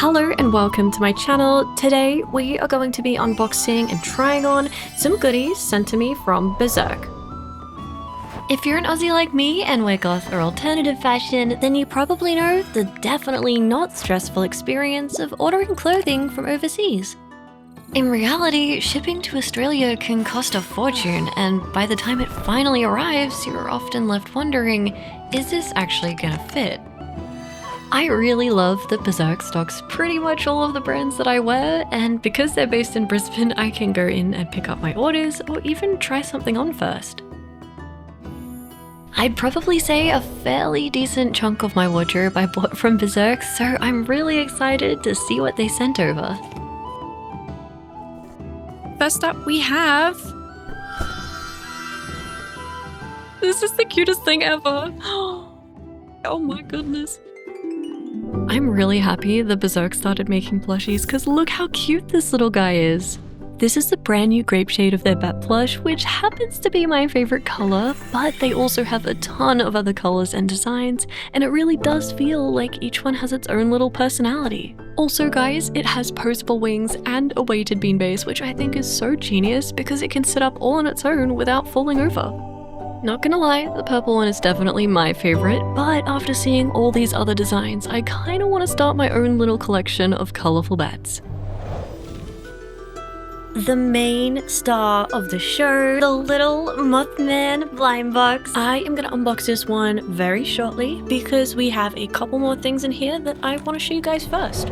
Hello and welcome to my channel. Today we are going to be unboxing and trying on some goodies sent to me from Beserk. If you're an Aussie like me and wear goth or alternative fashion, then you probably know the definitely not stressful experience of ordering clothing from overseas. In reality, shipping to Australia can cost a fortune, and by the time it finally arrives, you're often left wondering, is this actually gonna fit? I really love that Beserk stocks pretty much all of the brands that I wear, and because they're based in Brisbane, I can go in and pick up my orders or even try something on first. I'd probably say a fairly decent chunk of my wardrobe I bought from Beserk, so I'm really excited to see what they sent over. First up we have... This is the cutest thing ever. Oh my goodness. I'm really happy that Beserk started making plushies because look how cute this little guy is. This is the brand new grape shade of their bat plush, which happens to be my favorite color, but they also have a ton of other colors and designs, and it really does feel like each one has its own little personality. Also guys, it has posable wings and a weighted bean base, which I think is so genius because it can sit up all on its own without falling over. Not gonna lie, the purple one is definitely my favorite, but after seeing all these other designs, I kinda wanna start my own little collection of colorful bats. The main star of the show, the little Mothman blind box. I am gonna unbox this one very shortly because we have a couple more things in here that I wanna show you guys first.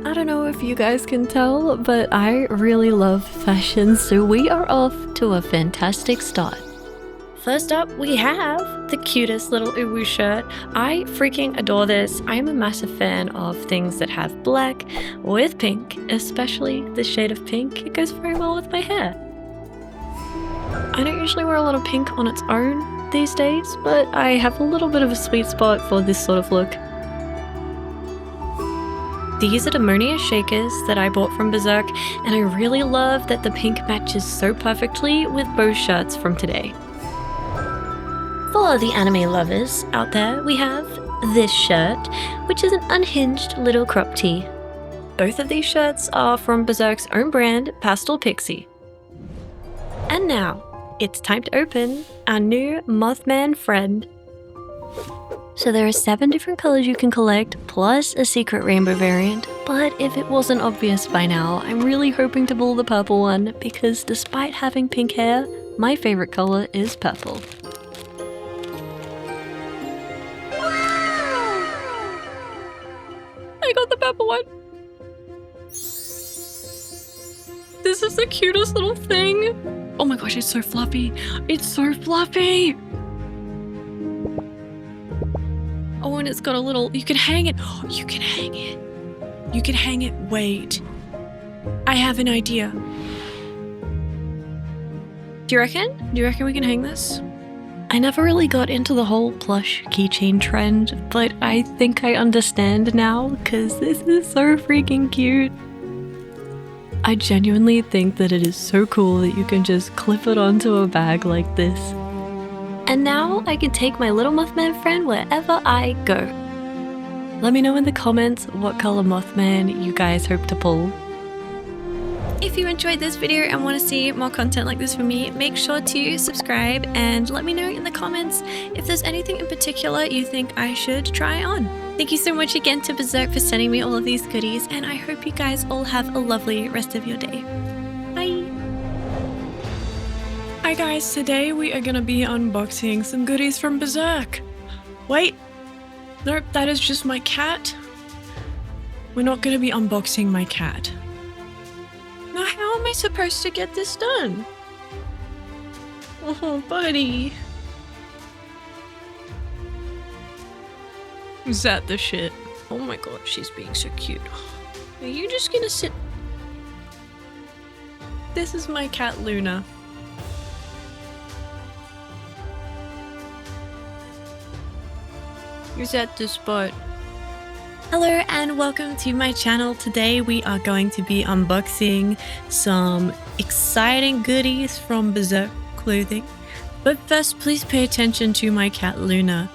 I don't know if you guys can tell, but I really love fashion, so we are off to a fantastic start. First up, we have the cutest little uwu shirt. I freaking adore this. I am a massive fan of things that have black with pink, especially the shade of pink. It goes very well with my hair. I don't usually wear a lot of pink on its own these days, but I have a little bit of a sweet spot for this sort of look. These are ammonia shakers that I bought from Beserk, and I really love that the pink matches so perfectly with both shirts from today. For the anime lovers out there, we have this shirt, which is an unhinged little crop tee. Both of these shirts are from Beserk's own brand, Pastel Pixie. And now, it's time to open our new Mothman friend. So there are 7 different colors you can collect, plus a secret rainbow variant, but if it wasn't obvious by now, I'm really hoping to pull the purple one, because despite having pink hair, my favorite color is purple. I got the purple one. This is the cutest little thing. Oh my gosh, it's so fluffy. It's so fluffy. Oh, and it's got a little, you can hang it. Oh, you can hang it. You can hang it. Wait. I have an idea. Do you reckon? Do you reckon we can hang this? I never really got into the whole plush keychain trend, but I think I understand now because this is so freaking cute. I genuinely think that it is so cool that you can just clip it onto a bag like this. And now I can take my little Mothman friend wherever I go. Let me know in the comments what color Mothman you guys hope to pull. If you enjoyed this video and want to see more content like this from me, make sure to subscribe and let me know in the comments if there's anything in particular you think I should try on. Thank you so much again to Beserk for sending me all of these goodies, and I hope you guys all have a lovely rest of your day. Bye! Hi guys, today we are going to be unboxing some goodies from Beserk. Wait, nope, that is just my cat. We're not going to be unboxing my cat. Now, how am I supposed to get this done? Oh, buddy. Is that the shit? Oh my god, she's being so cute. Are you just gonna sit? This is my cat, Luna. Is at the spot. Hello and welcome to my channel. Today we are going to be unboxing some exciting goodies from Beserk clothing. But first, please pay attention to my cat Luna.